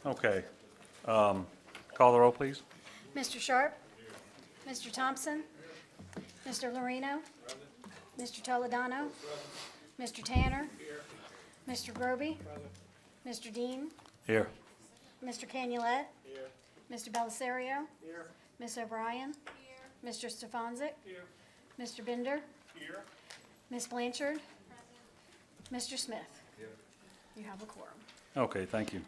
Okay. Call the roll, please. Mr. Sharp? Mr. Thompson? Mr. Lorino? Mr. Toledano? Mr. Tanner? Mr. Groby? Mr. Dean? Here. Mr. Canulet? Mr. Belisario? Ms. O'Brien? Mr. Stefanczyk? Mr. Bender? Ms. Blanchard? Mr. Smith? You have a quorum. Okay, thank you.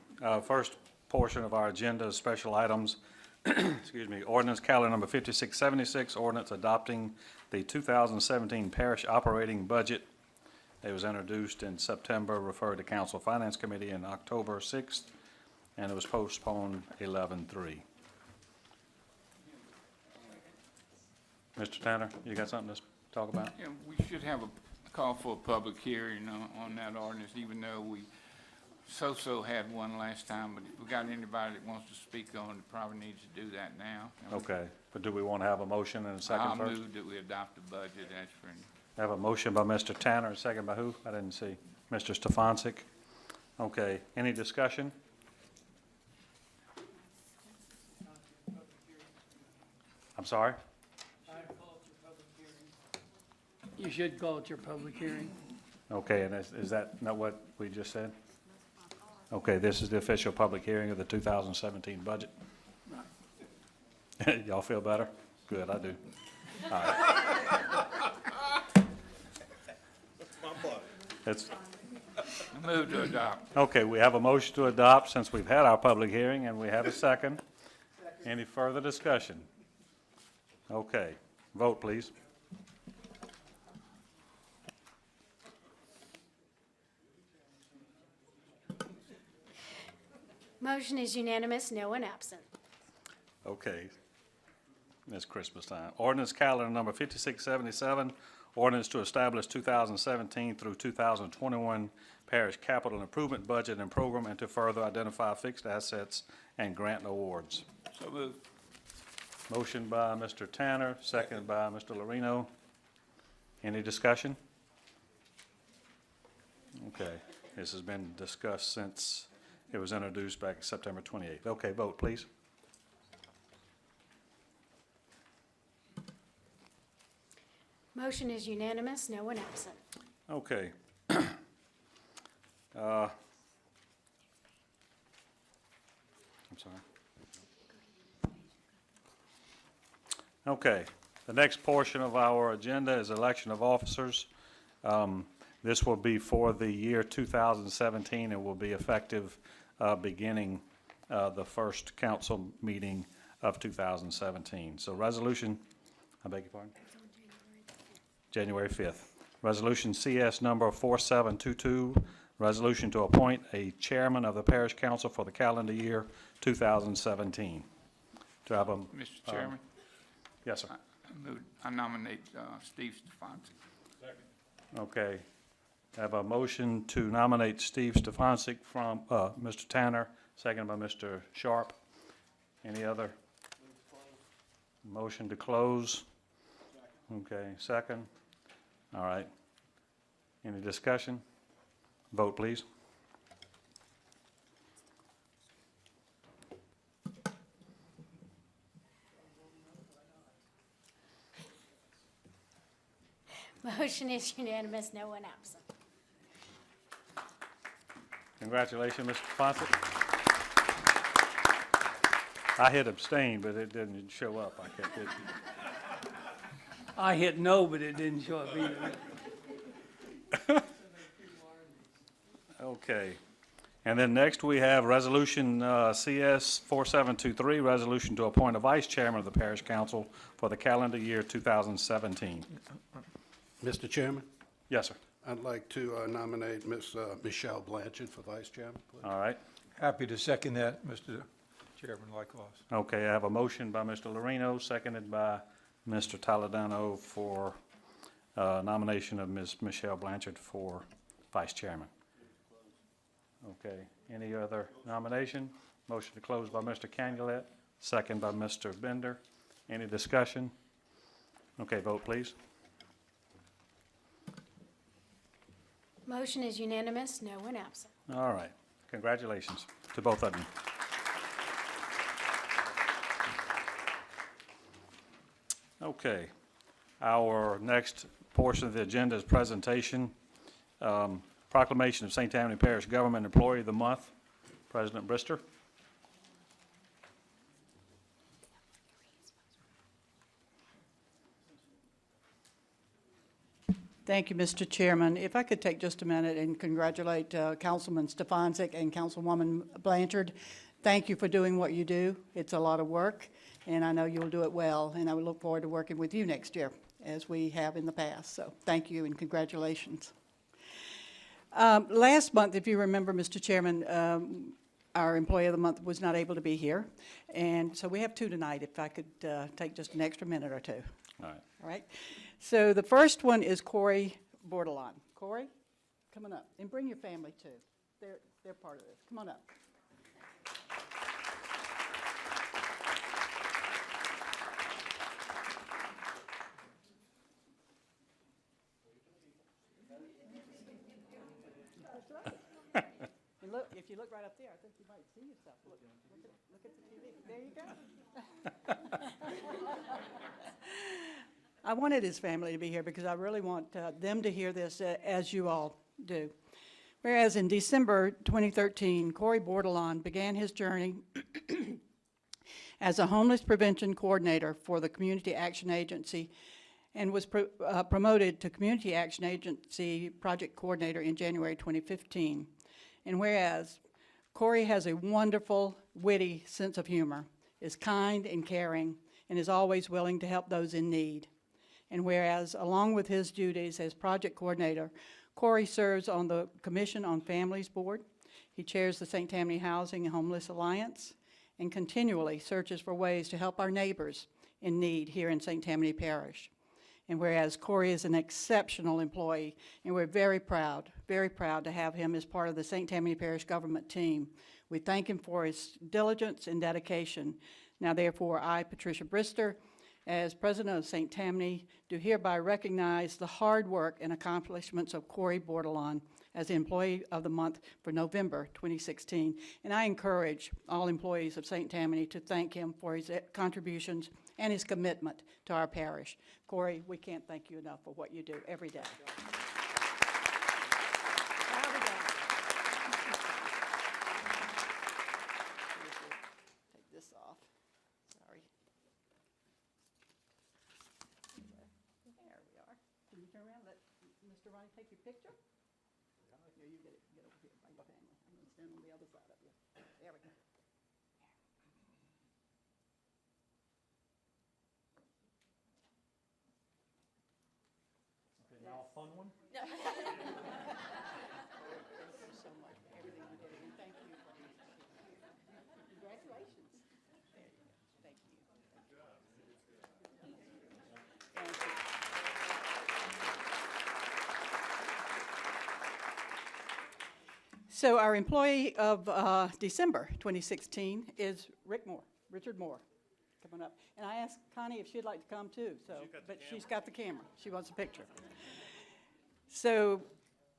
First portion of our agenda is special items. Excuse me, ordinance calendar number 5676, ordinance adopting the 2017 parish operating budget. It was introduced in September, referred to Council Finance Committee in October 6th, and it was postponed 11/3. Mr. Tanner, you got something to talk about? Yeah, we should have a call for a public hearing on that ordinance, even though we so had one last time. But if we got anybody that wants to speak on it, probably needs to do that now. Okay, but do we want to have a motion and a second I'll first? move that we adopt the budget as for. I have a motion by Mr. Tanner, a second by who? I didn't see. Mr. Stefanczyk. Okay, any discussion? I'm sorry? You should call it your public hearing. Okay, and is that not what we just said? Okay, this is the official public hearing of the 2017 budget. Y'all feel better? Good, I do. All right. It's, Move to adopt. okay, we have a motion to adopt since we've had our public hearing, and we have a second. Any further discussion? Okay, vote, please. Motion is unanimous, no one absent. Okay. It's Christmas time. Ordinance calendar number 5677, ordinance to establish 2017 through 2021 parish capital improvement budget and program, and to further identify fixed assets and grant awards. So move. Motion by Mr. Tanner, second by Mr. Lorino. Any discussion? Okay. This has been discussed since it was introduced back September 28th. Okay, vote, please. Motion is unanimous, no one absent. Okay. I'm sorry. Okay, the next portion of our agenda is election of officers. This will be for the year 2017 and will be effective beginning the first council meeting of 2017. So resolution, I beg your pardon? January 5th. Resolution CS number 4722, resolution to appoint a chairman of the parish council for the calendar year 2017. Do I have a? Mr. Chairman, Yes, sir. I nominate Steve Stefanczyk. Okay. I have a motion to nominate Steve Stefanczyk from Mr. Tanner, seconded by Mr. Sharp. Any other? Motion to close. Okay, second. All right. Any discussion? Vote, please. Motion is unanimous, no one absent. Congratulations, Mr. Stefanczyk. I hit abstain, but it didn't show up. I kept it. I hit no, but it didn't show up either. Okay. And then next we have Resolution CS 4723, resolution to appoint a vice chairman of the parish council for the calendar year 2017. Mr. Chairman, Yes, sir. I'd like to nominate Ms. Michelle Blanchard for vice chairman, please. All right. Happy to second that, Mr. Chairman, likewise. Okay, I have a motion by Mr. Lorino, seconded by Mr. Toledano for nomination of Ms. Michelle Blanchard for vice chairman. Okay, any other nomination? Motion to close by Mr. Canulet, second by Mr. Bender. Any discussion? Okay, vote please. Motion is unanimous, no one absent. All right, congratulations to both of you. Okay. Our next portion of the agenda is presentation. Proclamation of St. Tammany Parish Government Employee of the Month. President Brister. Thank you, Mr. Chairman. If I could take just a minute and congratulate Councilman Stefanczyk and Councilwoman Blanchard. Thank you for doing what you do. It's a lot of work, and I know you'll do it well, and I would look forward to working with you next year, as we have in the past. So thank you and congratulations. Last month, if you remember, Mr. Chairman, our Employee of the Month was not able to be here, and so we have two tonight, if I could take just an extra minute or two. All right. All right. So the first one is Corey Bordelon. Corey, come on up, and bring your family too. They're part of this. Come on up. And look, if you look right up there, I think you might see yourself. Look at the TV. There you go. I wanted his family to be here because I really want them to hear this as you all do. Whereas in December 2013, Corey Bordelon began his journey as a homeless prevention coordinator for the Community Action Agency and was promoted to Community Action Agency project coordinator in January 2015. And whereas Corey has a wonderful, witty sense of humor, is kind and caring, and is always willing to help those in need. And whereas, along with his duties as project coordinator, Corey serves on the Commission on Families Board. He chairs the St. Tammany Housing and Homeless Alliance and continually searches for ways to help our neighbors in need here in St. Tammany Parish. And whereas Corey is an exceptional employee, and we're very proud to have him as part of the St. Tammany Parish government team. We thank him for his diligence and dedication. Now, therefore, I, Patricia Brister, as President of St. Tammany, do hereby recognize the hard work and accomplishments of Corey Bordelon as the Employee of the Month for November 2016. And I encourage all employees of St. Tammany to thank him for his contributions and his commitment to our parish. Corey, we can't thank you enough for what you do every day. Take this off. Sorry. There we are. Can you turn around, let Mr. Ronnie take your picture? Here, you get over here by your family. I'm going to stand on the other side of you. There we go. Okay, now a fun one? Thank you so much for everything you did, and thank you for this. Congratulations. There you go. Thank you. Thank you. So our employee of December 2016 is Richard Moore. Come on up. And I asked Connie if she'd like to come too, but she's got the camera. She wants a picture. So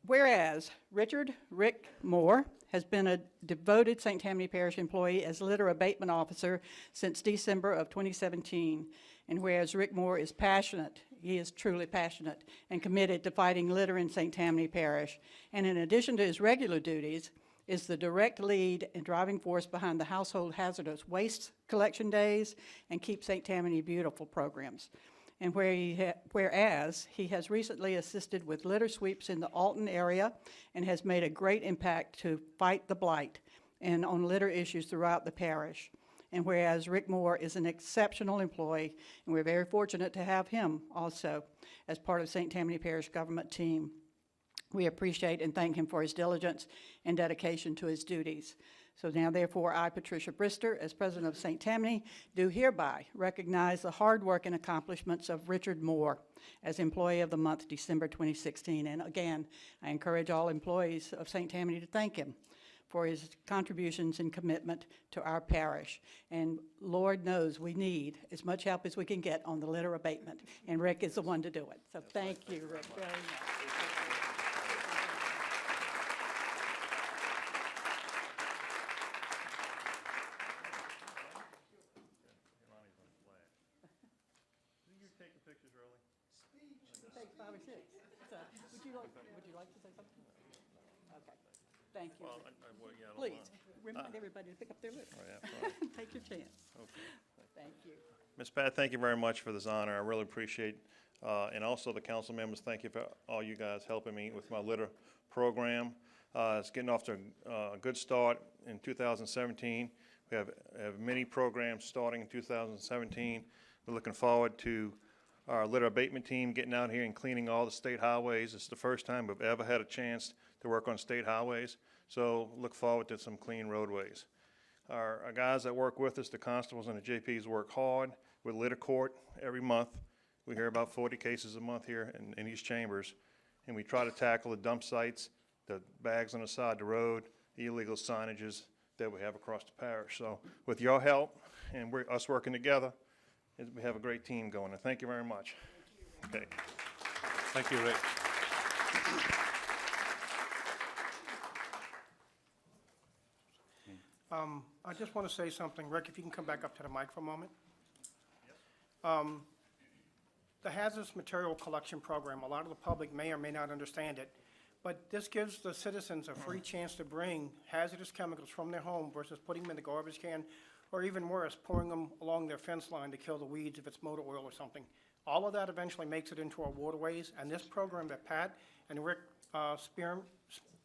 whereas Rick Moore has been a devoted St. Tammany Parish employee as litter abatement officer since December of 2017, and whereas Rick Moore is passionate, he is truly passionate and committed to fighting litter in St. Tammany Parish, and in addition to his regular duties, is the direct lead and driving force behind the Household Hazardous Waste Collection Days and Keep St. Tammany Beautiful programs. And whereas he has recently assisted with litter sweeps in the Alton area and has made a great impact to fight the blight and on litter issues throughout the parish. And whereas Rick Moore is an exceptional employee, and we're very fortunate to have him also as part of St. Tammany Parish government team. We appreciate and thank him for his diligence and dedication to his duties. So now, therefore, I, Patricia Brister, as President of St. Tammany, do hereby recognize the hard work and accomplishments of Richard Moore as Employee of the Month, December 2016. And again, I encourage all employees of St. Tammany to thank him for his contributions and commitment to our parish. And Lord knows we need as much help as we can get on the litter abatement, and Rick is the one to do it. So thank you, Rick, very much. You take take the pictures early? Take 5 or 6. So, would you like to say something? Okay, thank you. Well, well, yeah, I don't Please, mind. remind everybody to pick up their list. Oh, yeah, fine. Take your chance. Okay. Thank you. Ms. Pat, thank you very much for this honor. I really appreciate, and also the council members, thank you for all you guys helping me with my litter program. It's getting off to a good start in 2017. We have many programs starting in 2017. We're looking forward to our litter abatement team getting out here and cleaning all the state highways. It's the first time we've ever had a chance to work on state highways, so look forward to some clean roadways. Our guys that work with us, the constables and the JPs, work hard with litter court every month. We hear about 40 cases a month here in these chambers, and we try to tackle the dump sites, the bags on the side of the road, the illegal signages that we have across the parish. So with your help and us working together, we have a great team going, and thank you very much. Okay. Thank you, Rick. I just want to say something. Rick, if you can come back up to the mic for a moment. The hazardous material collection program, a lot of the public may or may not understand it, but this gives the citizens a free chance to bring hazardous chemicals from their home versus putting them in the garbage can, or even worse, pouring them along their fence line to kill the weeds if it's motor oil or something. All of that eventually makes it into our waterways, and this program that Pat and Rick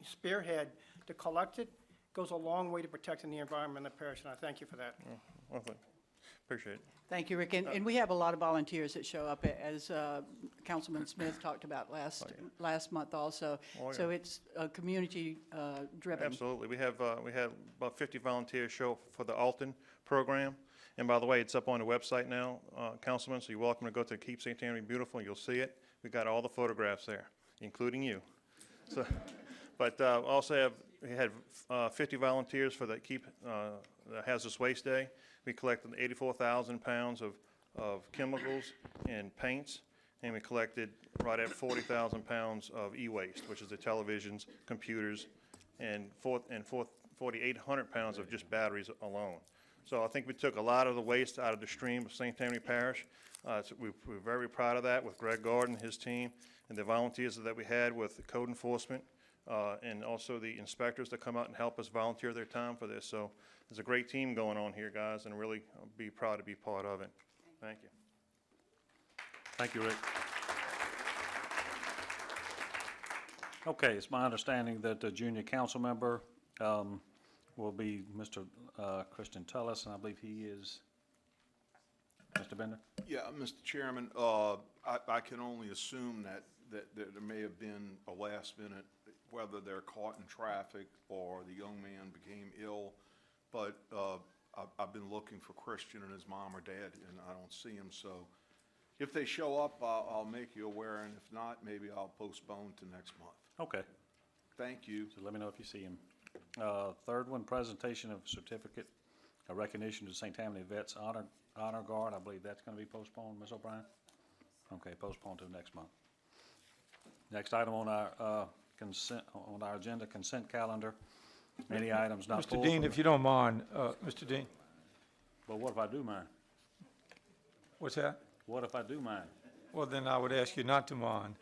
spearhead to collect it goes a long way to protecting the environment in the parish, and I thank you for that. Well, appreciate it. Thank you, Rick. And we have a lot of volunteers that show up, as Councilman Smith talked about last month also. Oh, yeah. So it's community driven. Absolutely. We had about 50 volunteers show up for the Alton program. And by the way, it's up on the website now, Councilman, so you're welcome to go to Keep St. Tammany Beautiful, and you'll see it. We got all the photographs there, including you. So, but we had 50 volunteers for the the Hazardous Waste Day. We collected 84,000 pounds of chemicals and paints, and we collected right at 40,000 pounds of e-waste, which is the televisions, computers, and 4,800 pounds of just batteries alone. So I think we took a lot of the waste out of the stream of St. Tammany Parish. So we're very proud of that with Greg Gordon, his team, and the volunteers that we had with the code enforcement, and also the inspectors that come out and help us volunteer their time for this. So there's a great team going on here, guys, and really I'll be proud to be part of it. Thank you. Thank you, Rick. Okay, it's my understanding that the junior council member will be Mr. Christian Tullis, and I believe he is Mr. Bender. Yeah, Mr. Chairman, I can only assume that there may have been a last minute, whether they're caught in traffic or the young man became ill, but I've been looking for Christian and his mom or dad, and I don't see him, so if they show up, I'll make you aware, and if not, maybe I'll postpone to next month. Okay, Thank you. so let me know if you see him. Third one, presentation of certificate of recognition to St. Tammany Vets Honor Guard. I believe that's going to be postponed, Ms. O'Brien? Okay, postponed to next month. Next item on our agenda, consent calendar. Any items not pulled? Mr. Dean, if you don't mind, Mr. Dean, But what if I do mind? what's that? What if I do mind? Well, then I would ask you not to mind.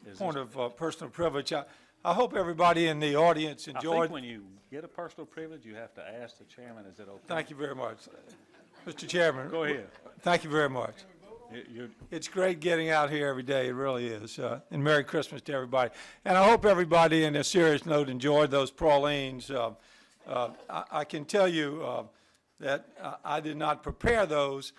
Is Point this- of personal privilege. I hope everybody in the audience I enjoyed. think when you get a personal privilege, you have to ask the chairman, is it okay? Thank you very much. Mr. Chairman. Go ahead. Thank you very much. You- It's great getting out here every day, it really is. And Merry Christmas to everybody. And I hope everybody, in a serious note, enjoyed those pralines. I can tell you that I did not prepare those,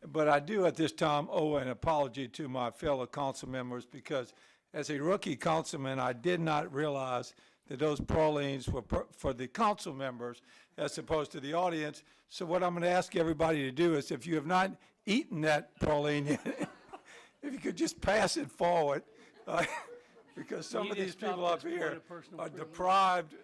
but I do at this time owe an apology to my fellow council members, because as a rookie councilman, I did not realize that those pralines were for the council members as opposed to the audience. So what I'm going to ask everybody to do is, if you have not eaten that praline yet, if you could just pass it forward, because some of You these just stopped people up this point here of personal are privilege. deprived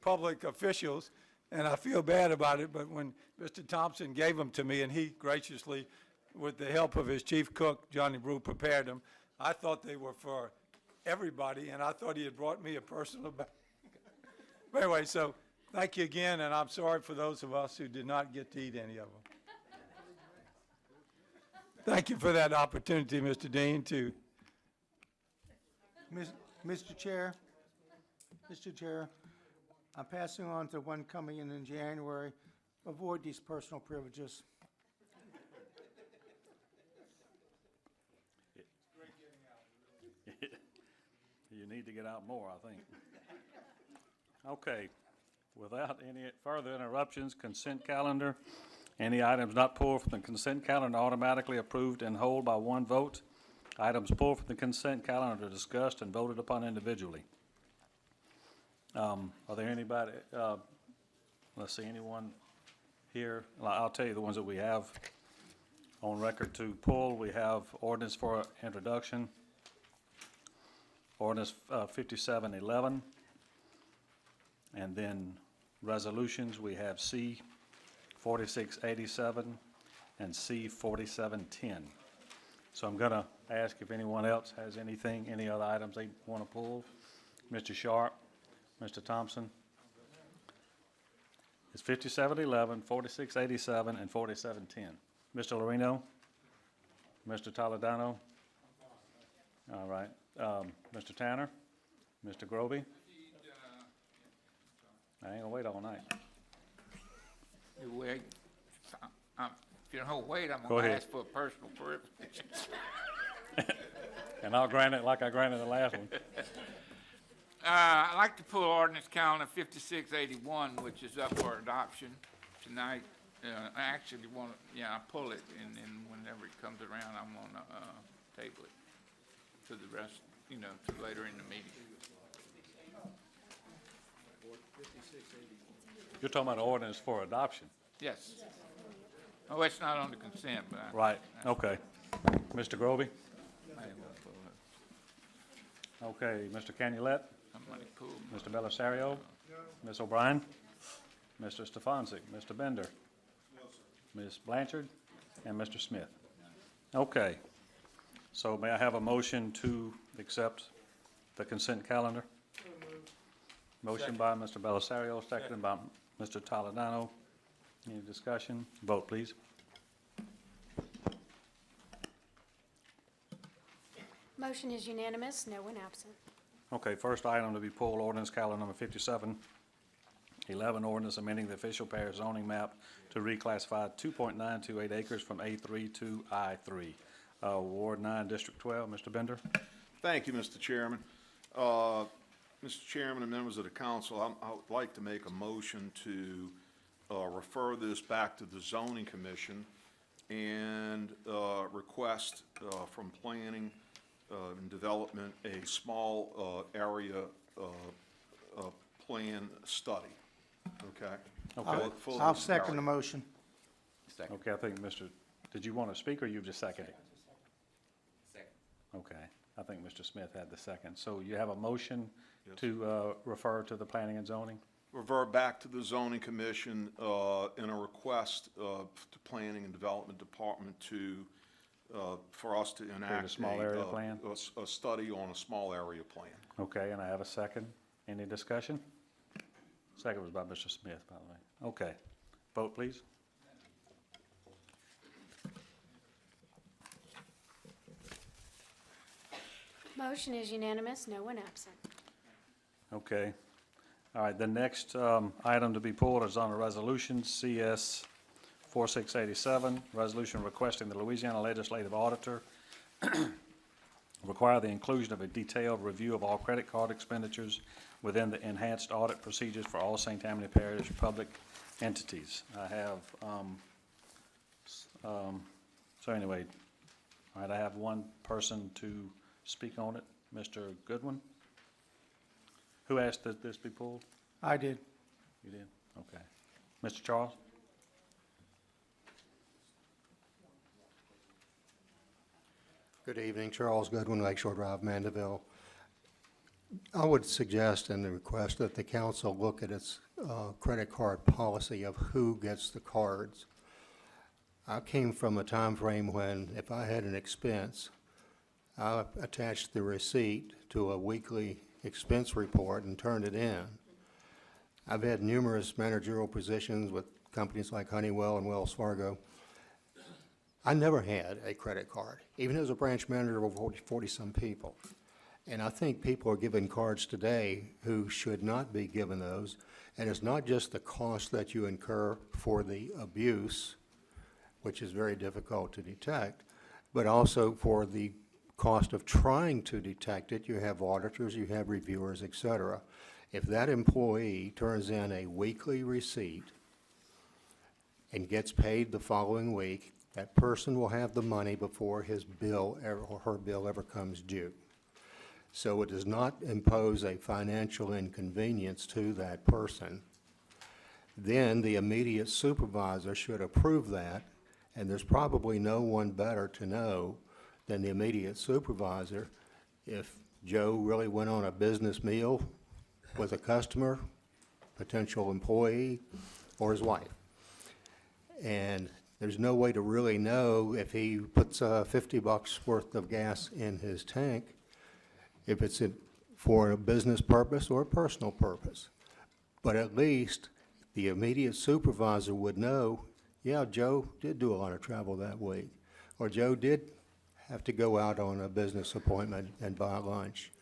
public officials, and I feel bad about it, but when Mr. Thompson gave them to me, and he graciously, with the help of his chief cook, Johnny Brew, prepared them, I thought they were for everybody, and I thought he had brought me a personal bag. But anyway, so thank you again, and I'm sorry for those of us who did not get to eat any of them. Thank you for that opportunity, Mr. Dean, to, Mr. Chair, I'm passing on to one coming in January. Avoid these personal privileges. You need to get out more, I think. Okay, without any further interruptions, consent calendar. Any items not pulled from the consent calendar automatically approved in whole by one vote. Items pulled from the consent calendar are discussed and voted upon individually. Are there anybody, let's see, anyone here? Well, I'll tell you the ones that we have on record to pull. We have ordinance for introduction, ordinance 5711, and then resolutions. We have C 4687 and C 4710. So I'm going to ask if anyone else has anything, any other items they want to pull. Mr. Sharp, Mr. Thompson. It's 5711, 4687, and 4710. Mr. Lorino? Mr. Toledano? All right. Mr. Tanner? Mr. Grovey? I ain't gonna wait all night. You wait. If you don't wait, I'm Go gonna ahead. ask for a personal privilege. And I'll grant it like I granted the last one. I'd like to pull ordinance calendar 5681, which is up for adoption tonight. I actually want to, I'll pull it, and then whenever it comes around, I'm gonna table it to the rest, to later in the meeting. You're talking about ordinance for adoption. Yes. Oh, it's not on the consent, but Right, okay. Mr. Grovey? I ain't gonna pull it. Okay, Mr. Canulet? Somebody pull it. Mr. Belisario? Ms. O'Brien? Mr. Stefanczyk? Mr. Bender? Ms. Blanchard? And Mr. Smith? Okay. So may I have a motion to accept the consent calendar? Motion by Mr. Belisario, seconded by Mr. Toledano. Any discussion? Vote, please. Motion is unanimous, no one absent. Okay, first item to be pulled, ordinance calendar number 5711, ordinance amending the official parish zoning map to reclassify 2.928 acres from A3 to I3. Ward 9, District 12, Mr. Bender. Thank you, Mr. Chairman. Mr. Chairman and members of the council, I would like to make a motion to refer this back to the zoning commission and request from planning and development a small area plan study, okay? Okay. For I'll this second the area. motion. Okay, I think Mr., did you want to speak or you just seconded? Second. Okay, I think Mr. Smith had the second. So you have a motion to refer to the planning and zoning? Revert back to the zoning commission in a request to planning and development department to, for us to enact small area plan? a study on a small area plan. Okay, and I have a second. Any discussion? Second was by Mr. Smith, by the way. Okay, vote please. Motion is unanimous, no one absent. Okay. All right, the next item to be pulled is on a resolution, CS 4687, resolution requesting the Louisiana Legislative Auditor require the inclusion of a detailed review of all credit card expenditures within the enhanced audit procedures for all St. Tammany Parish public entities. I have, so anyway, all right, I have one person to speak on it, Mr. Goodwin. Who asked that this be pulled? I did. You did? Okay. Mr. Charles? Good evening, Charles Goodwin, Lakeshore Drive, Mandeville. I would suggest and request that the council look at its credit card policy of who gets the cards. I came from a time frame when if I had an expense, I attached the receipt to a weekly expense report and turned it in. I've had numerous managerial positions with companies like Honeywell and Wells Fargo. I never had a credit card, even as a branch manager of 40-some people. And I think people are given cards today who should not be given those. And it's not just the cost that you incur for the abuse, which is very difficult to detect, but also for the cost of trying to detect it. You have auditors, you have reviewers, et cetera. If that employee turns in a weekly receipt and gets paid the following week, that person will have the money before his bill or her bill ever comes due. So it does not impose a financial inconvenience to that person. Then the immediate supervisor should approve that, and there's probably no one better to know than the immediate supervisor if Joe really went on a business meal with a customer, potential employee, or his wife. And there's no way to really know if he puts $50 worth of gas in his tank, if it's for a business purpose or a personal purpose. But at least the immediate supervisor would know, yeah, Joe did do a lot of travel that week, or Joe did have to go out on a business appointment and buy lunch.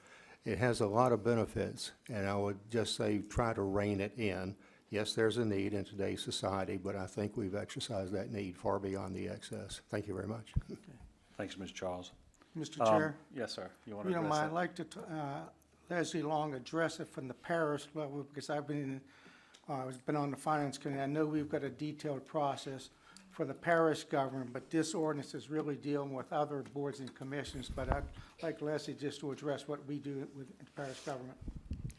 It has a lot of benefits, and I would just say try to rein it in. Yes, there's a need in today's society, but I think we've exercised that need far beyond the excess. Thank you very much. Thanks, Mr. Charles. Mr. Chair, Yes, sir. You want you to know, address I'd that? like to, Leslie Long address it from the parish level, because I've been on the finance committee. I know we've got a detailed process for the parish government, but this ordinance is really dealing with other boards and commissions. But I'd like Leslie just to address what we do with the parish government.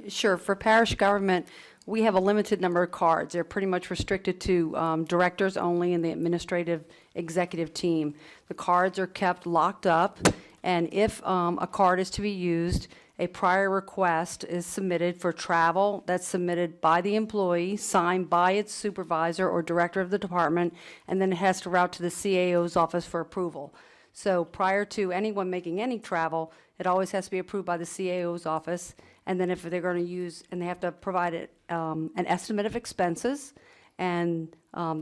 Sure. For parish government, we have a limited number of cards. They're pretty much restricted to directors only and the administrative executive team. The cards are kept locked up, and if a card is to be used, a prior request is submitted for travel. That's submitted by the employee, signed by its supervisor or director of the department, and then it has to route to the CAO's office for approval. So prior to anyone making any travel, it always has to be approved by the CAO's office. And then if they're going to use, and they have to provide an estimate of expenses, and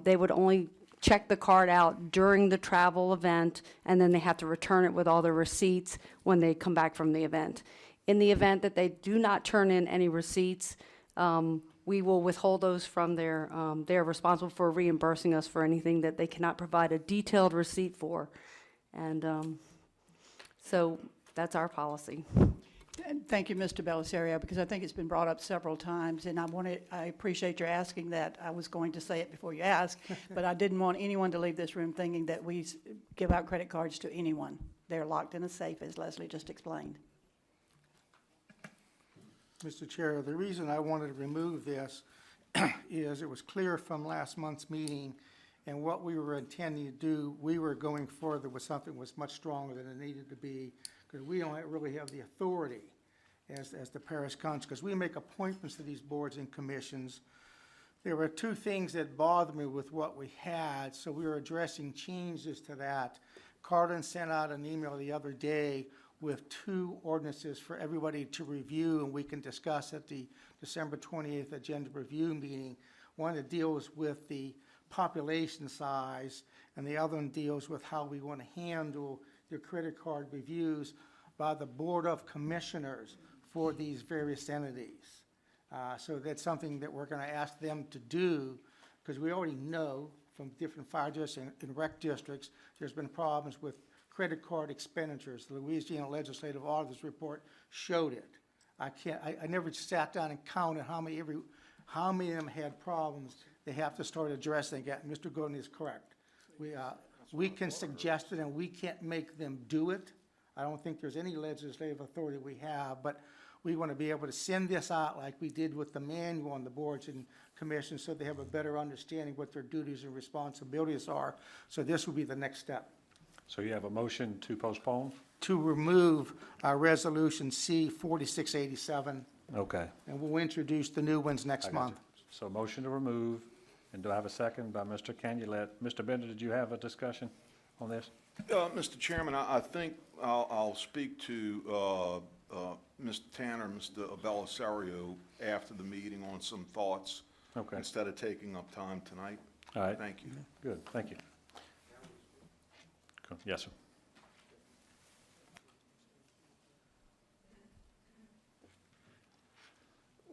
they would only check the card out during the travel event, and then they have to return it with all the receipts when they come back from the event. In the event that they do not turn in any receipts, we will withhold those from their, they're responsible for reimbursing us for anything that they cannot provide a detailed receipt for. And so that's our policy. And thank you, Mr. Belisario, because I think it's been brought up several times, and I appreciate your asking that. I was going to say it before you asked, but I didn't want anyone to leave this room thinking that we give out credit cards to anyone. They're locked in a safe, as Leslie just explained. Mr. Chair, the reason I wanted to remove this is it was clear from last month's meeting, and what we were intending to do, we were going further with something that was much stronger than it needed to be, because we don't really have the authority as the parish council, because we make appointments to these boards and commissions. There were two things that bothered me with what we had, so we were addressing changes to that. Carlin sent out an email the other day with 2 ordinances for everybody to review, and we can discuss at the December 28th agenda review meeting. One that deals with the population size, and the other one deals with how we want to handle the credit card reviews by the Board of Commissioners for these various entities. So that's something that we're going to ask them to do, because we already know from different fire districts and rec districts, there's been problems with credit card expenditures. The Louisiana Legislative Auditor's Report showed it. I never sat down and counted how many of them had problems. They have to start addressing it. Mr. Gordon is correct. We can suggest it, and we can't make them do it. I don't think there's any legislative authority we have, but we want to be able to send this out like we did with the manual on the boards and commissions, so they have a better understanding what their duties and responsibilities are. So this will be the next step. So you have a motion to postpone? To remove Resolution C 4687, Okay. and we'll introduce the new ones I next got month. you. So motion to remove, and do I have a second by Mr. Canulet? Mr. Bender, did you have a discussion on this? Mr. Chairman, I think I'll speak to Mr. Tanner, Mr. Belisario after the meeting on some thoughts. Okay. Instead of taking up time tonight. All right. Thank you. Good, thank you. Yes, sir.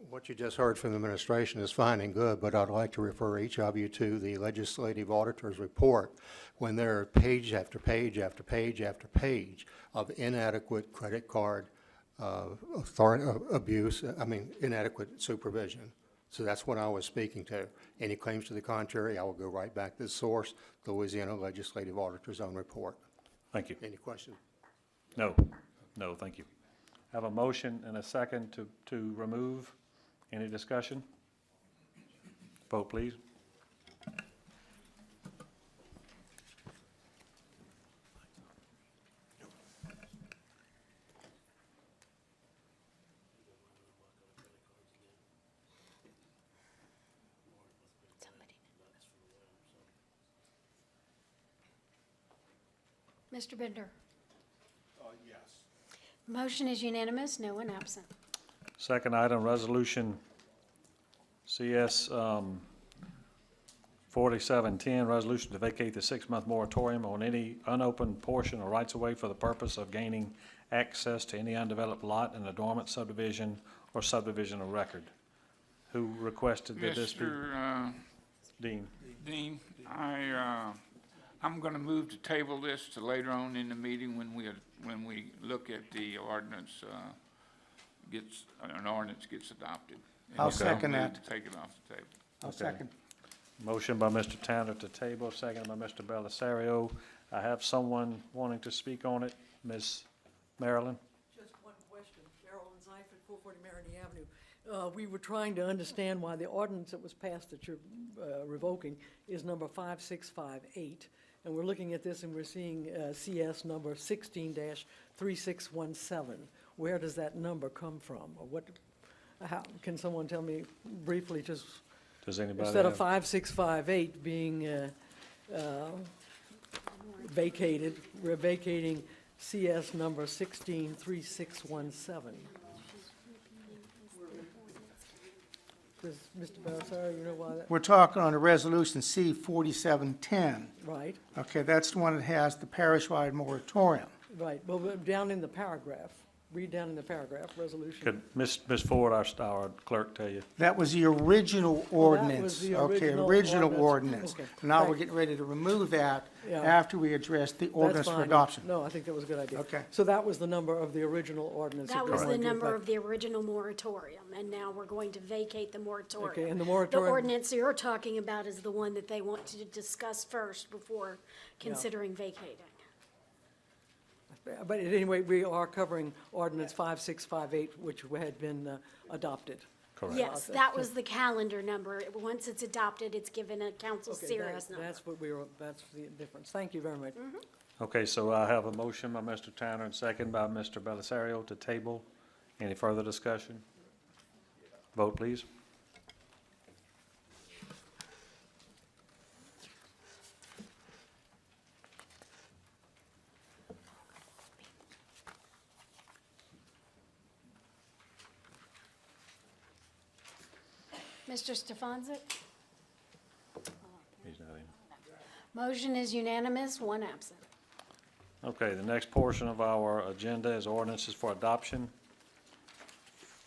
What you just heard from the administration is fine and good, but I'd like to refer each of you to the legislative auditor's report when there are page after page after page after page of inadequate credit card inadequate supervision. So that's what I was speaking to. Any claims to the contrary, I will go right back to the source, the Louisiana Legislative Auditor's own report. Thank you. Any questions? No, no, thank you. Have a motion and a second to remove. Any discussion? Vote, please. Mr. Bender? Yes. Motion is unanimous, no one absent. Second item, resolution CS 4710, resolution to vacate the 6-month moratorium on any unopened portion or rights-of-way for the purpose of gaining access to any undeveloped lot in a dormant subdivision or subdivision of record. Who requested that this be? Mr. Dean. Dean, I'm going to move to table this to later on in the meeting when we look at the ordinance, an ordinance gets adopted. And I'll then second move that. to take it off the table. I'll second. Motion by Mr. Tanner to table, second by Mr. Belisario. I have someone wanting to speak on it. Ms. Marilyn? Just one question. Carolyn Seifert, 440 Maroney Avenue. We were trying to understand why the ordinance that was passed that you're revoking is number 5658. And we're looking at this and we're seeing CS number 16-3617. Where does that number come from? Or what, how, can someone tell me briefly, just Does anybody instead of have? 5658 being vacated, we're vacating CS number 163617. Does Mr. Belisario, you know why that, We're talking on a resolution C 4710. right, Okay, that's the one that has the parish-wide moratorium. right, well, down in the paragraph, read down in the paragraph, resolution. Could Ms. Ford, our clerk, tell you? That was the original ordinance. the Okay, original original ordinance. ordinance. Okay, Now thank we're you. getting ready to remove that Yeah. after we address the That's ordinance for fine. adoption. No, I think that was a good idea. Okay. So that was the number of the original ordinance. That we're was the going to number back- of the original moratorium, and now we're going to vacate the moratorium. Okay, and the The moratorium, ordinance you're talking about is the one that they want to discuss first before considering vacating. but anyway, we are covering ordinance 5658, which had been adopted. Correct. Yes, that was the calendar number. Once it's adopted, it's given a council Okay, serious number. that's what we were, that's the difference. Thank you very much. Okay, so I have a motion by Mr. Tanner and second by Mr. Belisario to table. Any further discussion? Vote, please. Mr. Stefanczyk? He's not in. Motion is unanimous, one absent. Okay, the next portion of our agenda is ordinances for adoption.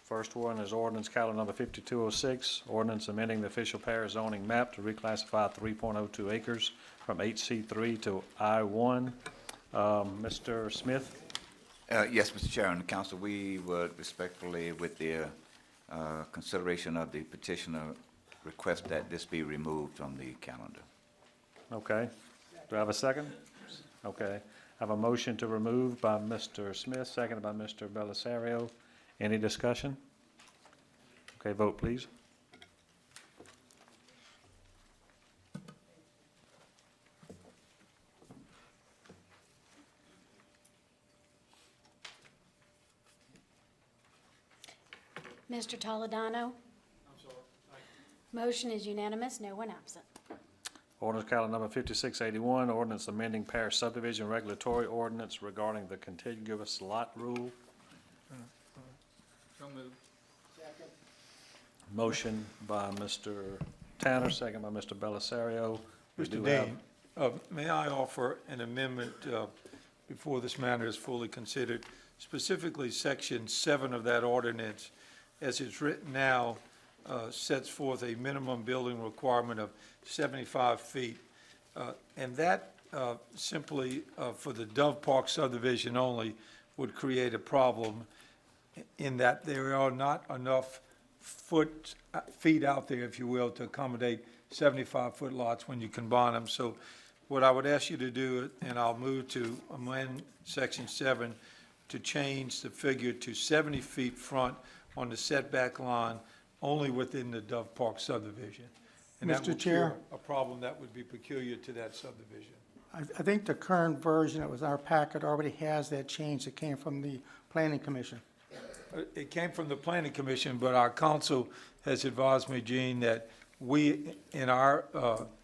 First one is ordinance calendar number 5206, ordinance amending the official parish zoning map to reclassify 3.02 acres from HC3 to I1. Mr. Smith? Yes, Mr. Chair and the council, we would respectfully, with the consideration of the petitioner, request that this be removed from the calendar. Okay. Do I have a second? Okay. I have a motion to remove by Mr. Smith, seconded by Mr. Belisario. Any discussion? Okay, vote, please. Mr. Toledano? Motion is unanimous, no one absent. Ordinance calendar number 5681, ordinance amending parish subdivision regulatory ordinance regarding the contiguous lot rule. So moved. Motion by Mr. Tanner, second by Mr. Belisario. We Mr. do have- Dean, May I offer an amendment before this matter is fully considered? Specifically, Section 7 of that ordinance, as it's written now, sets forth a minimum building requirement of 75 feet. And that simply, for the Dove Park subdivision only, would create a problem in that there are not enough feet out there, if you will, to accommodate 75-foot lots when you combine them. So what I would ask you to do, and I'll move to amend Section 7 to change the figure to 70 feet front on the setback line only within the Dove Park subdivision. And that Mr. will Chair? cure a problem that would be peculiar to that subdivision. I think the current version that was in our packet already has that change that came from the Planning Commission. It came from the Planning Commission, but our council has advised me, Gene, that we, in our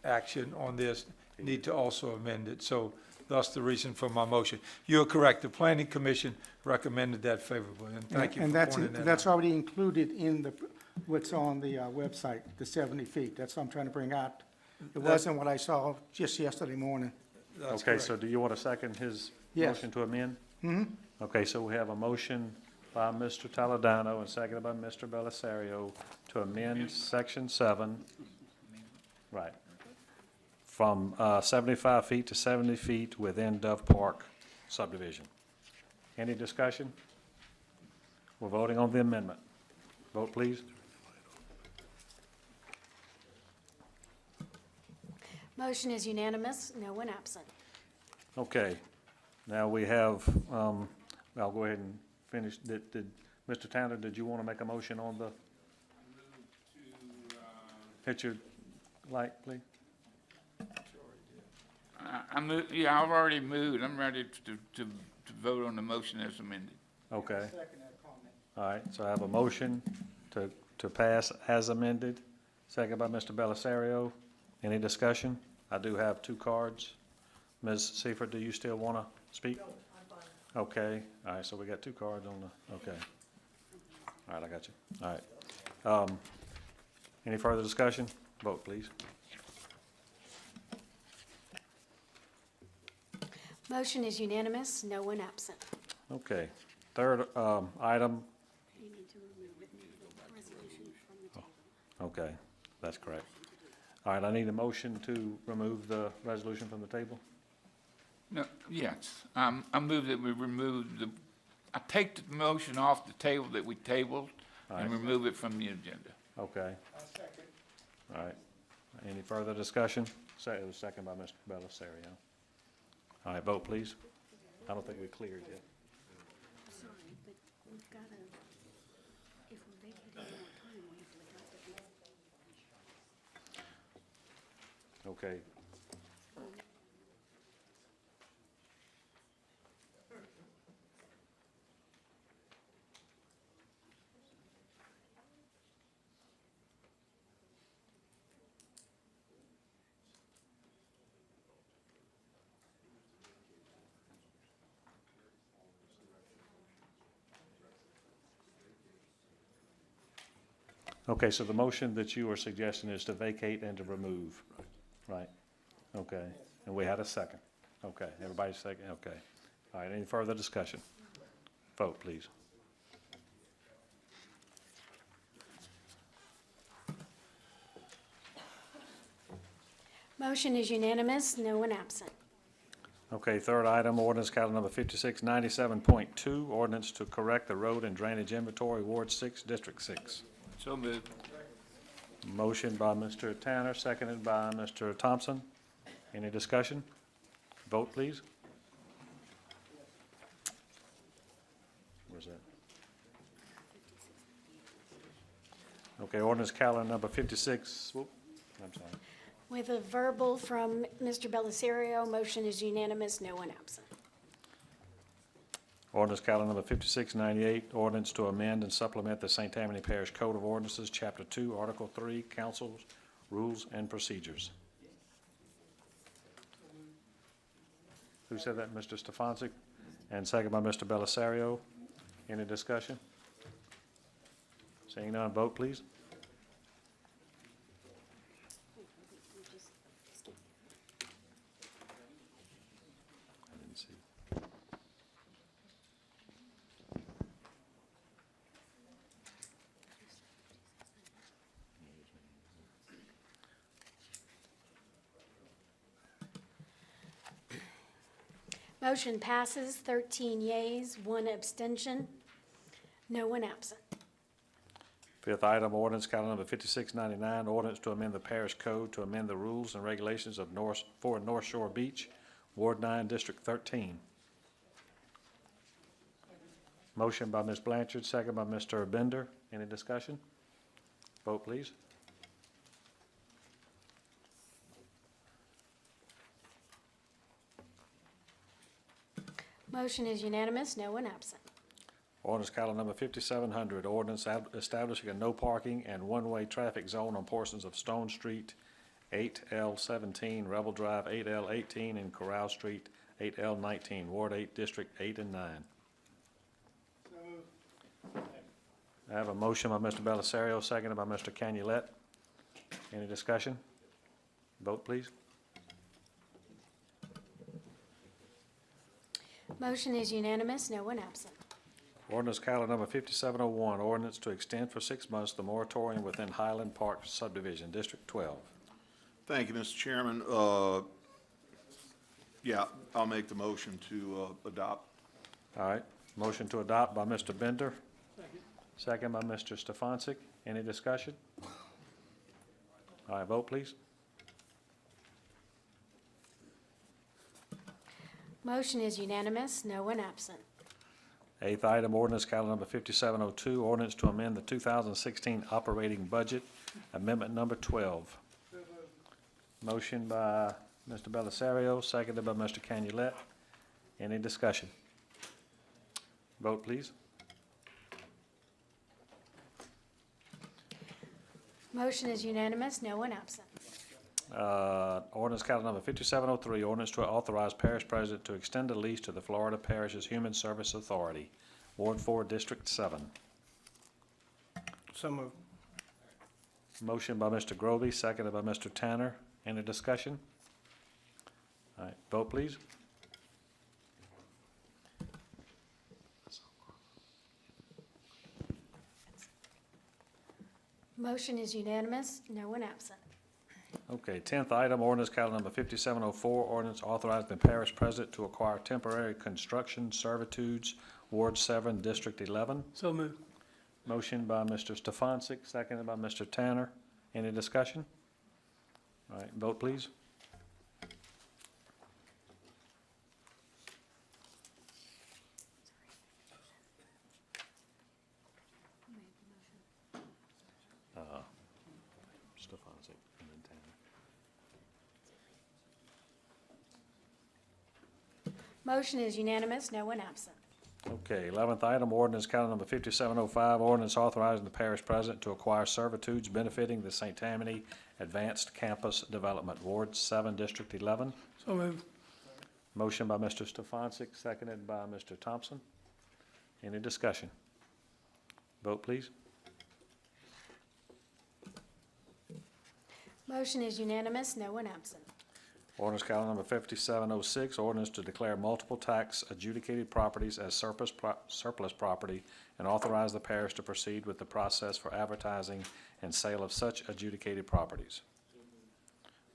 action on this, need to also amend it. So thus the reason for my motion. You're correct. The Planning Commission recommended that favorably, and thank you And for that's, pointing that that's out. already included in the, what's on the website, the 70 feet. That's what I'm trying to bring out. It wasn't what I saw just yesterday morning. That's Okay, correct. so do you want to second his Yes. motion to amend? Okay, so we have a motion by Mr. Toledano and seconded by Mr. Belisario to amend Section 7, right, from 75 feet to 70 feet within Dove Park subdivision. Any discussion? We're voting on the amendment. Vote, please. Motion is unanimous, no one absent. Okay, now we have, I'll go ahead and finish. Mr. Tanner, did you want to make a motion on the? Hit your light, please. Yeah, I've already moved. I'm ready to vote on the motion as amended. Okay. All right, so I have a motion to pass as amended, second by Mr. Belisario. Any discussion? I do have two cards. Ms. Seifert, do you still want to speak? No, I'm fine. Okay, all right, so we got two cards on the, okay. All right, I got you. All right. Any further discussion? Vote, please. Motion is unanimous, no one absent. Okay. Third item. Okay, that's correct. All right, I need a motion to remove the resolution from the table. No, yes, I move that we remove I take the motion off the table that we tabled and remove it from the agenda. Okay. All right. Any further discussion? It was second by Mr. Belisario. All right, vote, please. I don't think we cleared yet. Sorry, but we've got to, if we're vacating more time, we have to adopt it. Okay. Okay, so the motion that you are suggesting is to vacate and to remove, right? Okay, and we had a second. Okay, everybody's second, okay. All right, any further discussion? Vote, please. Motion is unanimous, no one absent. Okay, third item, ordinance calendar number 5697.2, ordinance to correct the road and drainage inventory, Ward 6, District 6. So moved. Motion by Mr. Tanner, seconded by Mr. Thompson. Any discussion? Vote, please. Where's that? Okay, ordinance calendar number 56, whoop, I'm sorry. With a verbal from Mr. Belisario, motion is unanimous, no one absent. Ordinance calendar number 5698, ordinance to amend and supplement the St. Tammany Parish Code of Ordinances, Chapter 2, Article 3, Council's Rules and Procedures. Who said that? Mr. Stefanczyk? And second by Mr. Belisario. Any discussion? Seeing none, vote, please. Let's see. Motion passes, 13 yeas, 1 abstention, no one absent. Fifth item, ordinance calendar number 5699, ordinance to amend the parish code to amend the rules and regulations of for North Shore Beach, Ward 9, District 13. Motion by Ms. Blanchard, second by Mr. Bender. Any discussion? Vote, please. Motion is unanimous, no one absent. Ordinance calendar number 5700, ordinance establishing a no parking and one-way traffic zone on portions of Stone Street, 8L17, Rebel Drive, 8L18, and Corral Street, 8L19, Ward 8, District 8 and 9. I have a motion by Mr. Belisario, seconded by Mr. Canulet. Any discussion? Vote, please. Motion is unanimous, no one absent. Ordinance calendar number 5701, ordinance to extend for 6 months the moratorium within Highland Park subdivision, District 12. Thank you, Mr. Chairman. Yeah, I'll make the motion to adopt. All right, motion to adopt by Mr. Bender. Second by Mr. Stefancic. Any discussion? All right, vote, please. Motion is unanimous, no one absent. Eighth item, ordinance calendar number 5702, ordinance to amend the 2016 operating budget, amendment number 12. Motion by Mr. Belisario, seconded by Mr. Canulet. Any discussion? Vote, please. Motion is unanimous, no one absent. Ordinance calendar number 5703, ordinance to authorize parish president to extend a lease to the Florida Parish's Human Service Authority, Ward 4, District 7. So moved. Motion by Mr. Groby, seconded by Mr. Tanner. Any discussion? All right, vote, please. Motion is unanimous, no one absent. Okay, 10th item, ordinance calendar number 5704, ordinance authorizing the parish president to acquire temporary construction servitudes, Ward 7, District 11. So moved. Motion by Mr. Stefancic, seconded by Mr. Tanner. Any discussion? All right, vote, please. Stefancic and then Tanner. Motion is unanimous, no one absent. Okay, 11th item, ordinance calendar number 5705, ordinance authorizing the parish president to acquire servitudes benefiting the St. Tammany Advanced Campus Development, Ward 7, District 11. So moved. Motion by Mr. Stefancic, seconded by Mr. Thompson. Any discussion? Vote, please. Motion is unanimous, no one absent. Ordinance calendar number 5706, ordinance to declare multiple tax adjudicated properties as surplus property and authorize the parish to proceed with the process for advertising and sale of such adjudicated properties.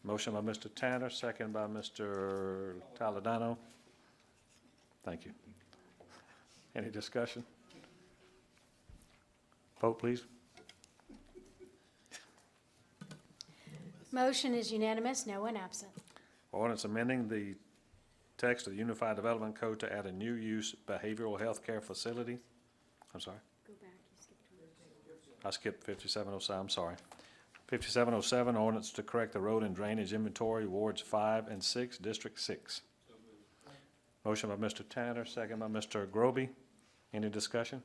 Motion by Mr. Tanner, second by Mr. Toledano. Thank you. Any discussion? Vote, please. Motion is unanimous, no one absent. Ordinance amending the text of the Unified Development Code to add a new use behavioral health care facility. I'm sorry? Go back, you skipped one. I skipped 5707, I'm sorry. 5707, ordinance to correct the road and drainage inventory, wards 5 and 6, District 6. Motion by Mr. Tanner, second by Mr. Groby. Any discussion?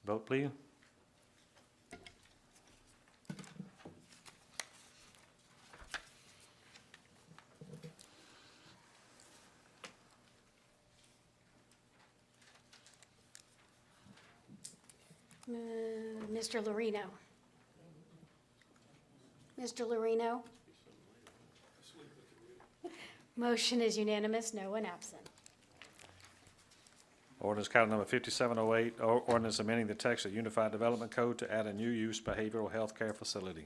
Vote, please. Mr. Lorino. Mr. Lorino. Motion is unanimous, no one absent. Ordinance calendar number 5708, ordinance amending the text of Unified Development Code to add a new use behavioral health care facility.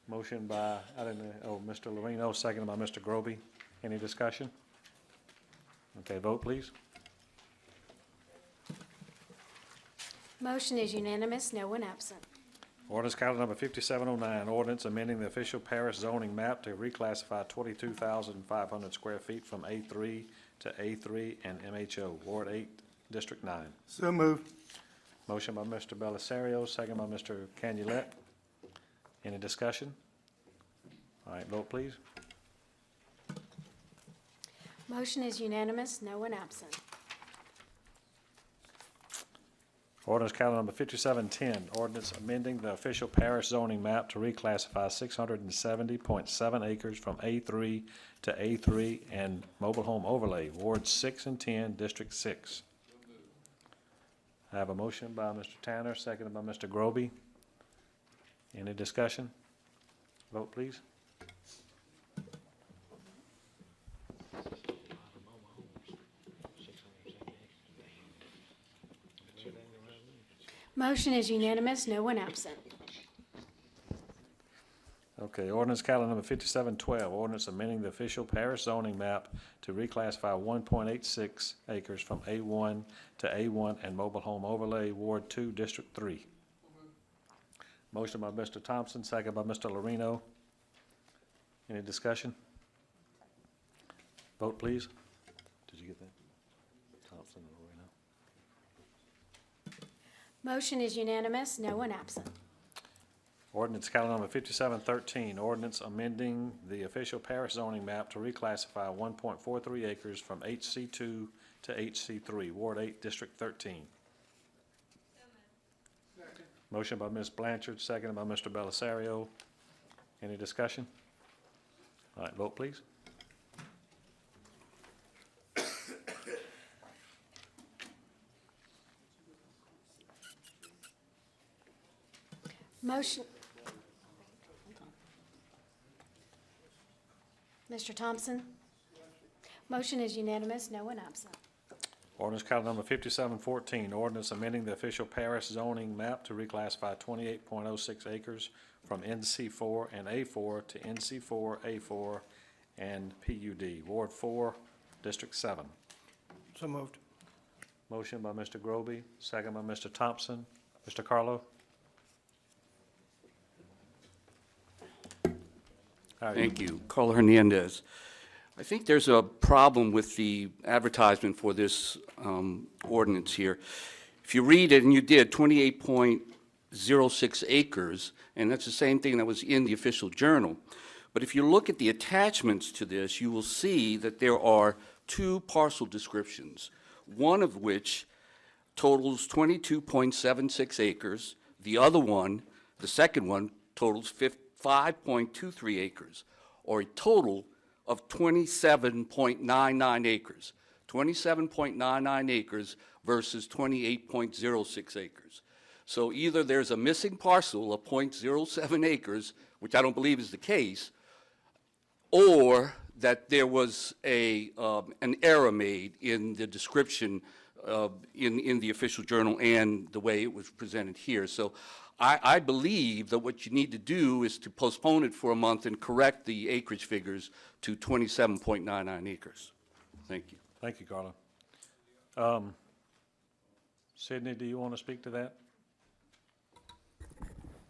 Motion by, Mr. Lorino, seconded by Mr. Groby. Any discussion? Okay, vote please. Motion is unanimous, no one absent. Ordinance calendar number 5709, ordinance amending the official parish zoning map to reclassify 22,500 square feet from A3 to A3 and MHO, Ward 8, District 9. So moved. Motion by Mr. Belisario, second by Mr. Canulet. Any discussion? All right, vote please. Motion is unanimous, no one absent. Ordinance calendar number 5710, ordinance amending the official parish zoning map to reclassify 670.7 acres from A3 to A3 and mobile home overlay, Wards 6 and 10, District 6. I have a motion by Mr. Tanner, seconded by Mr. Groby. Any discussion? Vote, please. Motion is unanimous, no one absent. Okay, ordinance calendar number 5712, ordinance amending the official parish zoning map to reclassify 1.86 acres from A1 to A1 and mobile home overlay, Ward 2, District 3. Motion by Mr. Thompson, second by Mr. Lorino. Any discussion? Vote, please. Did you get that? Thompson and Lorino. Motion is unanimous, no one absent. Ordinance calendar number 5713, ordinance amending the official parish zoning map to reclassify 1.43 acres from HC2 to HC3, Ward 8, District 13. Motion by Ms. Blanchard, seconded by Mr. Belisario. Any discussion? All right, vote please. Motion. Mr. Thompson? Motion is unanimous, no one absent. Ordinance calendar number 5714, ordinance amending the official parish zoning map to reclassify 28.06 acres from NC4 and A4 to NC4, A4, and PUD, Ward 4, District 7. So moved. Motion by Mr. Groby, second by Mr. Thompson. Mr. Carlo? Thank you. Carl Hernandez. I think there's a problem with the advertisement for this ordinance here. If you read it, and you did, 28.06 acres, and that's the same thing that was in the official journal. But if you look at the attachments to this, you will see that there are two parcel descriptions, one of which totals 22.76 acres. The other one, the second one, totals 5.23 acres, or a total of 27.99 acres. 27.99 acres versus 28.06 acres. So either there's a missing parcel of 0.07 acres, which I don't believe is the case, or that there was an error made in the description in the official journal and the way it was presented here. So I believe that what you need to do is to postpone it for a month and correct the acreage figures to 27.99 acres. Thank you. Thank you, Carlo. Sidney, do you want to speak to that?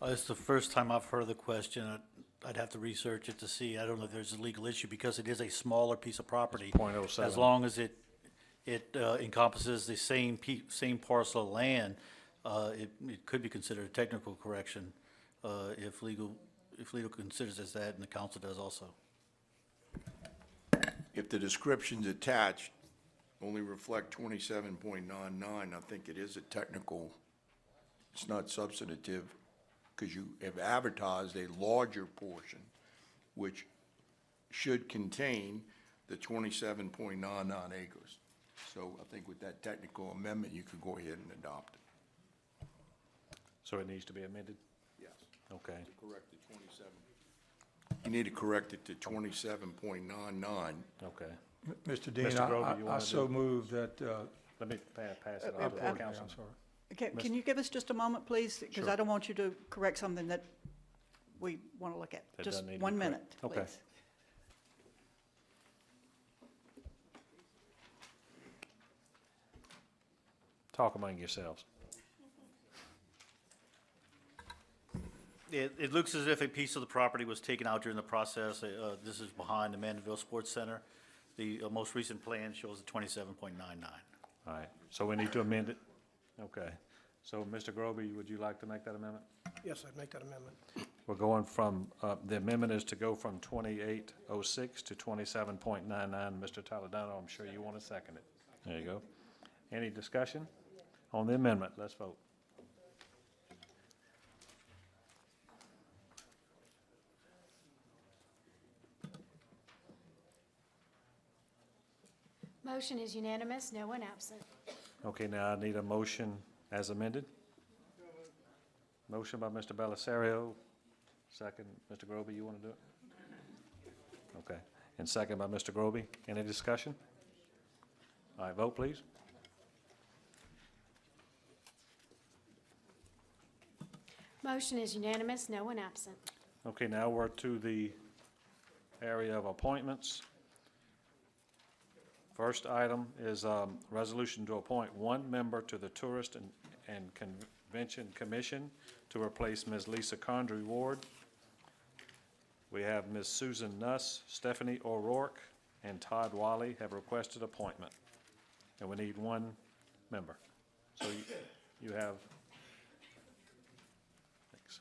It's the first time I've heard the question. I'd have to research it to see. I don't know if there's a legal issue because it is a smaller piece of property. 0.07. As long as it encompasses the same parcel of land, it could be considered a technical correction if legal considers as that, and the council does also. If the descriptions attached only reflect 27.99, I think it is a technical, it's not substantive, because you have advertised a larger portion, which should contain the 27.99 acres. So I think with that technical amendment, you could go ahead and adopt it. So it needs to be amended? Yes. Okay. To correct the 27. You need to correct it to 27.99. Okay. Mr. Dean, Mr. Grover, you I wanna so do- move that, Let me pass it on to the I'm council. sorry. Can you give us just a moment, please? Because Sure. I don't want you to correct something that we want to look at. That Just doesn't need to be 1 correct. minute, Okay. please. Talk among yourselves. It looks as if a piece of the property was taken out during the process. This is behind the Mandeville Sports Center. The most recent plan shows a 27.99. All right, so we need to amend it? Okay. So, Mr. Groby, would you like to make that amendment? Yes, I'd make that amendment. We're going from, the amendment is to go from 2806 to 27.99. Mr. Toledano, I'm sure you want to second it. There you go. Any discussion on the amendment? Let's vote. Motion is unanimous, no one absent. Okay, now I need a motion as amended. Motion by Mr. Belisario, second, Mr. Groby, you want to do it? Okay, and second by Mr. Groby. Any discussion? All right, vote, please. Motion is unanimous, no one absent. Okay, now we're to the area of appointments. First item is resolution to appoint one member to the Tourist and Convention Commission to replace Ms. Lisa Condrey Ward. We have Ms. Susan Nuss, Stephanie O'Rourke, and Todd Wiley have requested appointment. And we need one member. So you have, thanks.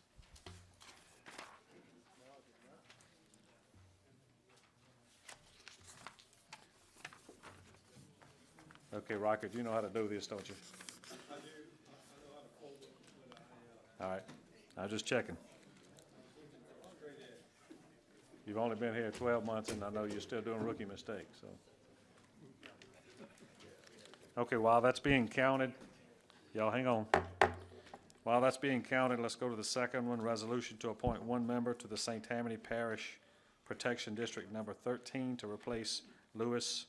Okay, Rocket, you know how to do this, don't you? I do. I know how to fold it, but all right, I was just checking. You've only been here 12 months, and I know you're still doing rookie mistakes, so. Okay, while that's being counted, y'all hang on. While that's being counted, let's go to the second one, resolution to appoint one member to the St. Tammany Parish Protection District Number 13 to replace Louis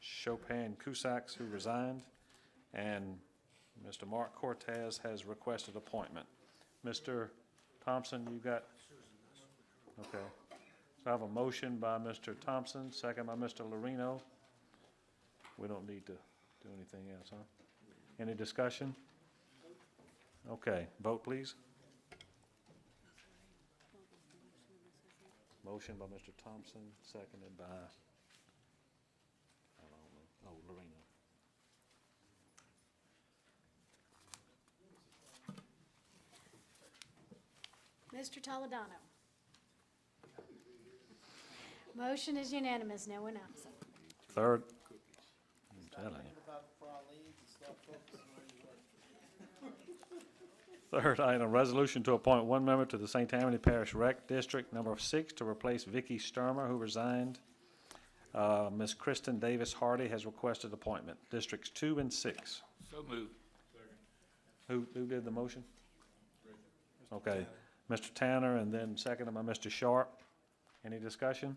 Chopin Cusacks, who resigned, and Mr. Mark Cortez has requested appointment. Mr. Thompson, you got? Okay. So I have a motion by Mr. Thompson, second by Mr. Lorino. We don't need to do anything else, huh? Any discussion? Okay, vote please. Motion by Mr. Thompson, seconded by, I don't know, oh, Lorino. Mr. Toledano. Motion is unanimous, no one absent. Third. I'm telling you. Third item, resolution to appoint one member to the St. Tammany Parish Rec District Number 6 to replace Vicky Sturmer, who resigned. Ms. Kristen Davis Hardy has requested appointment. Districts 2 and 6. So moved. Who did the motion? Okay, Mr. Tanner, and then seconded by Mr. Sharp. Any discussion?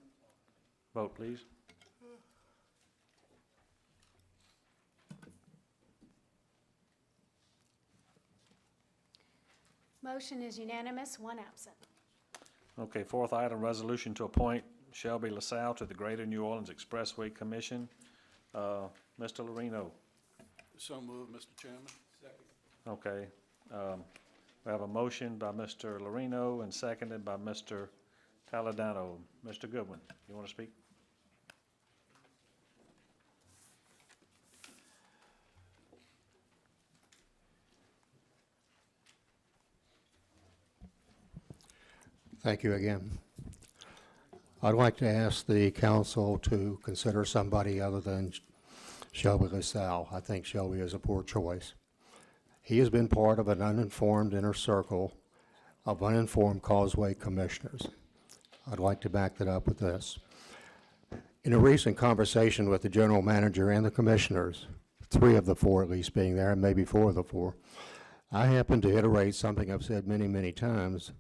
Vote, please. Motion is unanimous, one absent. Okay, fourth item, resolution to appoint Shelby LaSalle to the Greater New Orleans Expressway Commission. Mr. Lorino. So moved, Mr. Chairman. Okay, we have a motion by Mr. Lorino and seconded by Mr. Toledano. Mr. Goodwin, you want to speak? Thank you again. I'd like to ask the council to consider somebody other than Shelby LaSalle. I think Shelby is a poor choice. He has been part of an uninformed inner circle of uninformed causeway commissioners. I'd like to back that up with this. In a recent conversation with the general manager and the commissioners, 3 of the 4 at least being there, and maybe 4 of the 4, I happened to iterate something I've said many, many times.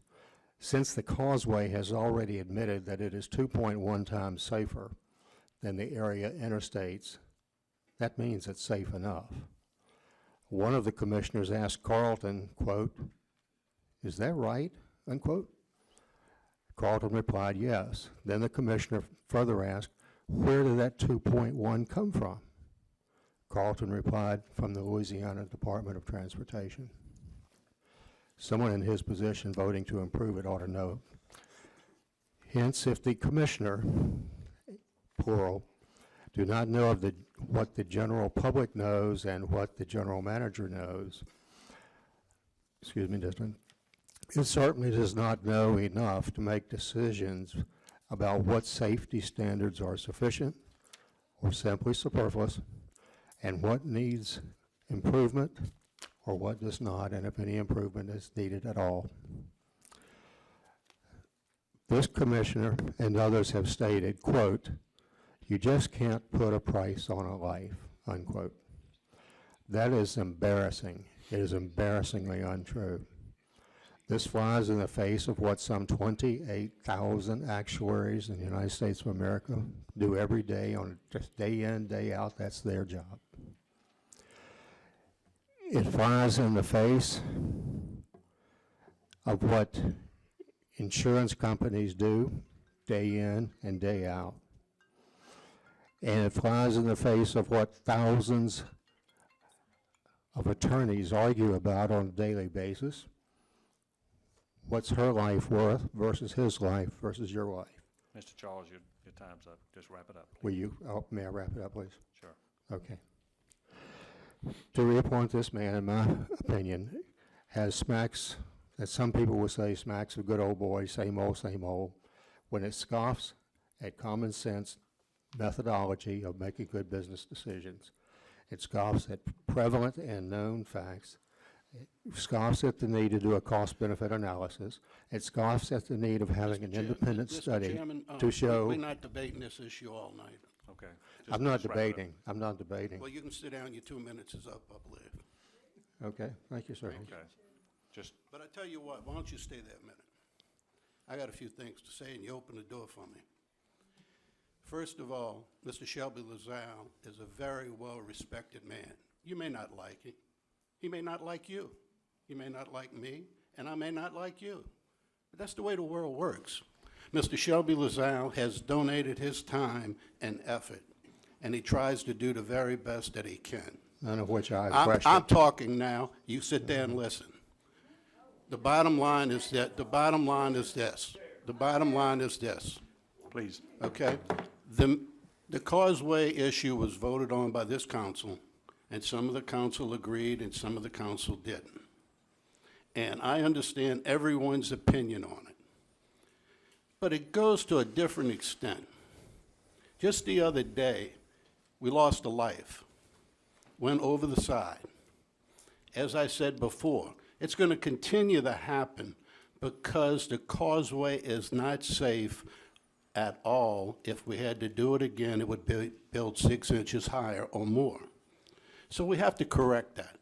Since the causeway has already admitted that it is 2.1 times safer than the area interstates, that means it's safe enough. One of the commissioners asked Carlton, quote, "Is that right?" unquote. Carlton replied, "Yes." Then the commissioner further asked, "Where did that 2.1 come from?" Carlton replied, "From the Louisiana Department of Transportation." Someone in his position voting to improve it ought to know. Hence, if the commissioner, plural, do not know of what the general public knows and what the general manager knows, excuse me, it certainly does not know enough to make decisions about what safety standards are sufficient or simply superfluous, and what needs improvement or what does not, and if any improvement is needed at all. This commissioner and others have stated, quote, "You just can't put a price on a life," unquote. That is embarrassing. It is embarrassingly untrue. This flies in the face of what some 28,000 actuaries in the United States of America do every day, on just day in, day out. That's their job. It flies in the face of what insurance companies do day in and day out. And it flies in the face of what thousands of attorneys argue about on a daily basis. What's her life worth versus his life versus your life? Mr. Charles, your time's up. Just wrap it up. Will you, may I wrap it up, please? Sure. Okay. To reappoint this man, in my opinion, has smacks, that some people would say smacks of good old boy, same old, when it scoffs at common sense methodology of making good business decisions. It scoffs at prevalent and known facts. It scoffs at the need to do a cost-benefit analysis. It scoffs at the need of having an independent study to show. We're not debating this issue all night. Okay. I'm not debating. I'm not debating. Well, you can sit down. Your 2 minutes is up, I believe. Okay, thank you, sir. Okay. Just, But I tell you what, why don't you stay there a minute? I got a few things to say, and you open the door for me. First of all, Mr. Shelby Lazale is a very well-respected man. You may not like him. He may not like you. He may not like me, and I may not like you. But that's the way the world works. Mr. Shelby Lazale has donated his time and effort, and he tries to do the very best that he can. None of which I question. I'm talking now. You sit there and listen. The bottom line is that, the bottom line is this. The bottom line is this. please. Okay? The causeway issue was voted on by this council, and some of the council agreed and some of the council didn't. And I understand everyone's opinion on it. But it goes to a different extent. Just the other day, we lost a life, went over the side. As I said before, it's going to continue to happen because the causeway is not safe at all. If we had to do it again, it would be built 6 inches higher or more. So we have to correct that.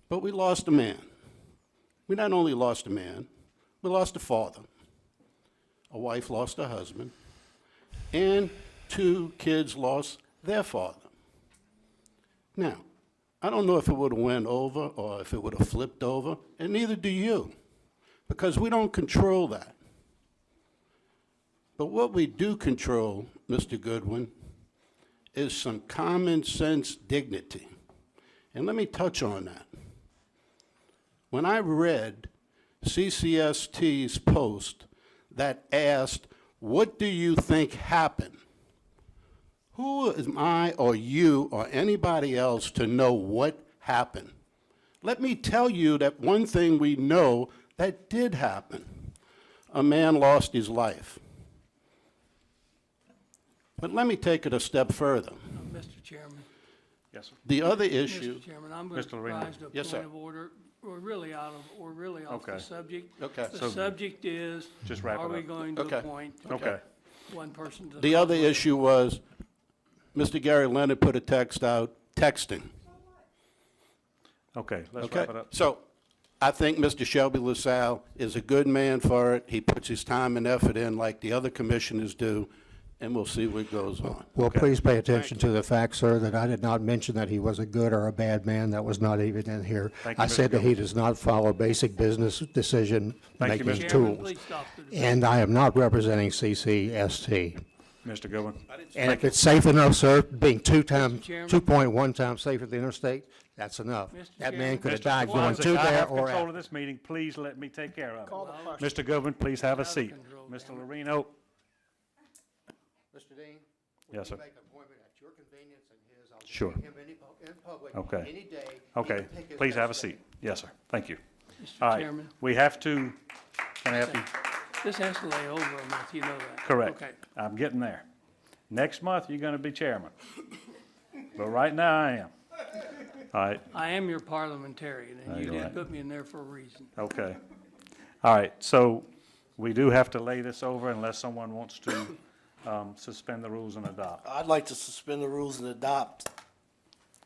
But we lost a man. We not only lost a man, we lost a father. A wife lost a husband, and 2 kids lost their father. Now, I don't know if it would have went over or if it would have flipped over, and neither do you, because we don't control that. But what we do control, Mr. Goodwin, is some common sense dignity. And let me touch on that. When I read CCST's post that asked, "What do you think happened?" Who am I or you or anybody else to know what happened? Let me tell you that one thing we know that did happen. A man lost his life. But let me take it a step further. Mr. Chairman. Yes, sir. The other issue. Mr. Chairman, I'm going to Mr. Lorena. rise to a Yes, point sir. of order. We're really off the Okay. subject. Okay. The So- subject is, Just wrap it are we up. going to Okay. appoint Okay. one person to the The other causeway? issue was, Mr. Gary Leonard put a text out, texting. Okay, let's Okay? wrap it up. So I think Mr. Shelby LaSalle is a good man for it. He puts his time and effort in like the other commissioners do. and we'll see what goes on. Well, Okay. please pay attention to the fact, sir, that I did not mention that he was a good or a bad man. That was not even in here. Thank you, I Mr. said that he Gilbert. does not follow basic business Thank you, decision-making Mr. Chairman, tools. please stop the debate. And I am not representing CCST. Mr. Goodwin? And if it's safe enough, sir, being Chairman? 2.1 times safer than interstate, that's enough. Mr. That man Chairman? could have Mr. died going Swansea, to I there have or control out. of this meeting. Please let me take care of it. Call the question. Mr. Goodwin, please have a Out of seat. control, Mr. damn it. Lorino? Mr. Dean? Yes, sir. Make an appointment at your convenience and his. I'll Sure. meet him in public Okay. any day. He Okay, can pick his please have a best day. seat. Yes, sir. Thank you. Mr. All right, Chairman, we have to, can I help you? this has to lay over a month, you know that. Correct. Okay. I'm getting there. Next month, you're going to be chairman. But right now, I am. All right, I am your parliamentarian, and you You're did right. put me in there for a reason. okay. All right, so we do have to lay this over unless someone wants to suspend the rules and adopt. I'd like to suspend the rules and adopt.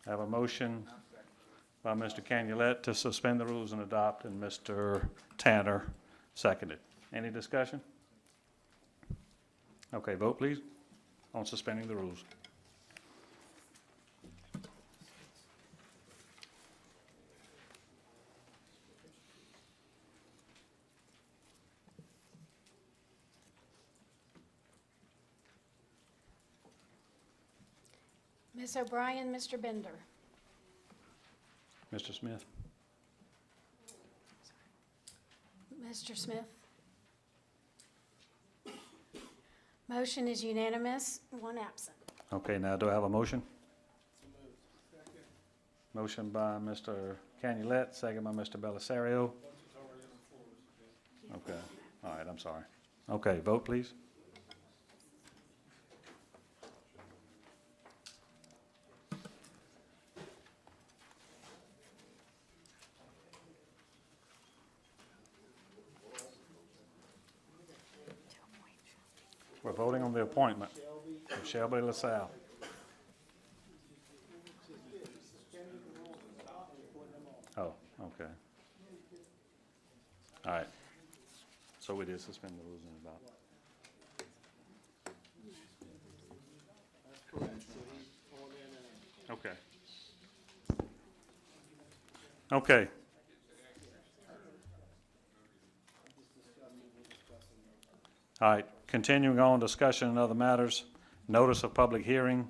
I have a motion by Mr. Canulet to suspend the rules and adopt, and Mr. Tanner seconded. Any discussion? Okay, vote please on suspending the rules. Ms. O'Brien, Mr. Bender. Mr. Smith? Mr. Smith. Motion is unanimous, one absent. Okay, now do I have a motion? Motion by Mr. Canulet, second by Mr. Belisario. Okay, all right, I'm sorry. Okay, vote please. We're voting on the appointment of Shelby LaSalle. Oh, okay. All right. So we did suspend the rules and adopt. Okay. Okay. All right, continuing on, discussion and other matters. Notice of public hearing.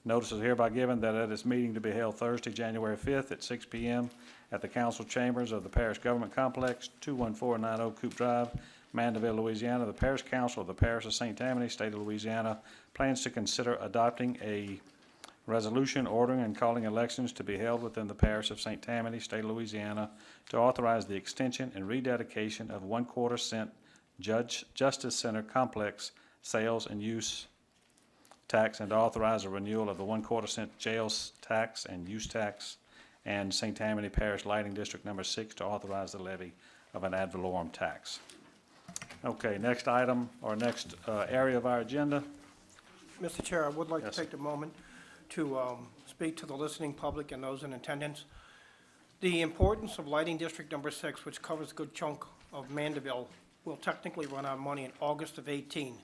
Notice is hereby given that at its meeting to be held Thursday, January 5th at 6 p.m. at the council chambers of the Parish Government Complex, 21490 Coop Drive, Mandeville, Louisiana. The Parish Council of the Parish of St. Tammany, State of Louisiana, plans to consider adopting a resolution ordering and calling elections to be held within the Parish of St. Tammany, State of Louisiana, to authorize the extension and rededication of 1/4 cent Justice Center Complex sales and use tax, and to authorize a renewal of the 1/4 cent jails tax and use tax, and St. Tammany Parish Lighting District Number 6 to authorize the levy of an ad valorem tax. Okay, next item, or next area of our agenda. Mr. Chair, I would like to Yes, sir. take a moment to speak to the listening public and those in attendance. The importance of Lighting District Number 6, which covers a good chunk of Mandeville, will technically run out of money in August of 18.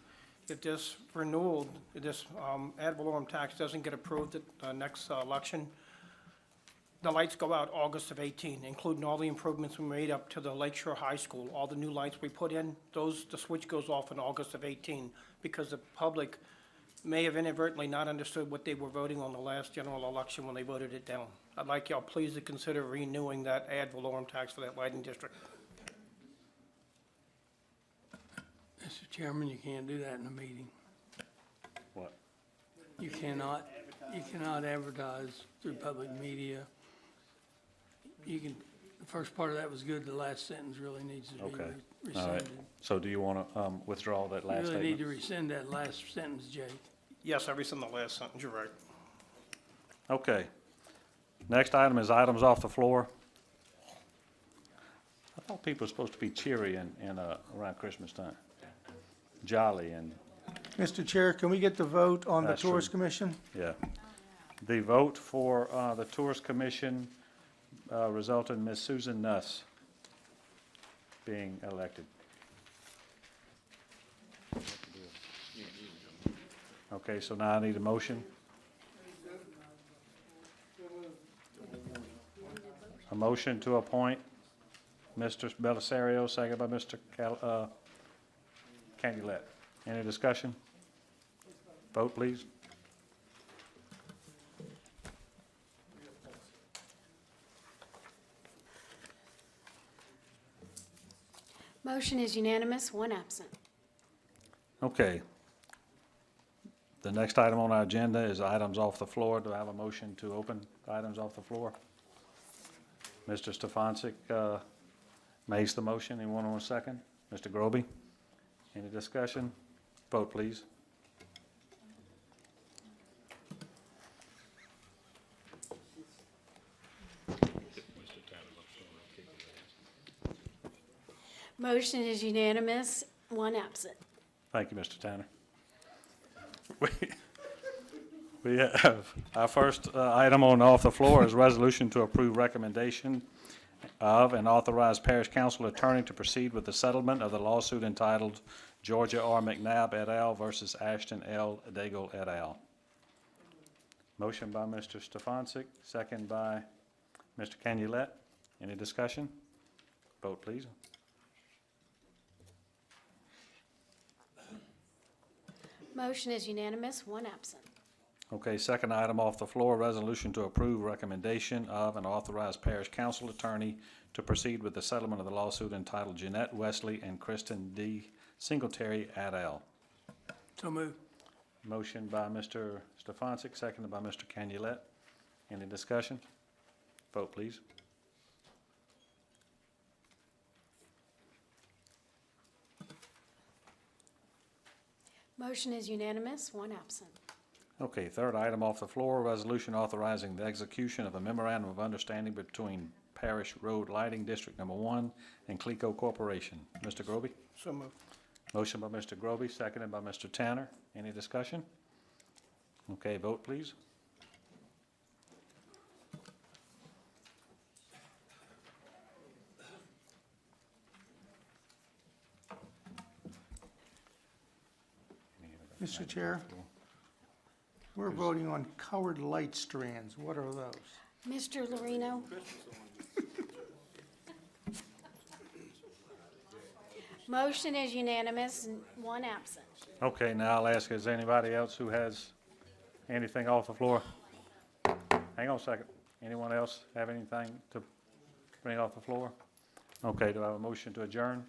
If this renewal, this ad valorem tax doesn't get approved at the next election, the lights go out August of 18, including all the improvements we made up to the Lakeshore High School. All the new lights we put in, the switch goes off in August of 18 because the public may have inadvertently not understood what they were voting on the last general election when they voted it down. I'd like y'all please to consider renewing that ad valorem tax for that lighting district. Mr. Chairman, you can't do that in a meeting. What? You cannot advertise through public media. You can, the first part of that was good, the last sentence really needs to be Okay, rescinded. all right. So do you want to withdraw that last You really need to statement? rescind that last sentence, Jake. Yes, everything in the last sentence, you're right. Okay. Next item is items off the floor. I thought people were supposed to be cheery around Christmas time. Jolly and, Mr. Chair, can we get the vote on the That's true. Tourist Commission? yeah. The vote for the Tourist Commission resulted in Ms. Susan Nuss being elected. Okay, so now I need a motion. A motion to appoint Mr. Belisario, second by Mr. Candylet. Any discussion? Vote, please. Motion is unanimous, one absent. Okay. The next item on our agenda is items off the floor. Do I have a motion to open items off the floor? Mr. Stefancic makes the motion. Anyone want a second? Mr. Groby? Any discussion? Vote, please. Motion is unanimous, one absent. Thank you, Mr. Tanner. We have, our first item on off the floor is resolution to approve recommendation of and authorize Parish Council Attorney to proceed with the settlement of the lawsuit entitled Georgia R. McNabb et al. Versus Ashton L. Daigle et al. Motion by Mr. Stefancic, second by Mr. Canulette. Any discussion? Vote, please. Motion is unanimous, one absent. Okay, second item off the floor, resolution to approve recommendation of and authorize Parish Council Attorney to proceed with the settlement of the lawsuit entitled Jeanette Wesley and Kristen D. Singletary et al. So moved. Motion by Mr. Stefancic, seconded by Mr. Canulette. Any discussion? Vote, please. Motion is unanimous, one absent. Okay, third item off the floor, resolution authorizing the execution of a memorandum of understanding between Parish Road Lighting District Number 1 and Clico Corporation. Mr. Groby? So moved. Motion by Mr. Groby, seconded by Mr. Tanner. Any discussion? Okay, vote, please. Mr. Chair, we're voting on colored light strands. What are those? Mr. Lorino? Motion is unanimous, one absent. Okay, now I'll ask, is there anybody else who has anything off the floor? Hang on a second. Anyone else have anything to bring off the floor? Okay, do I have a motion to adjourn?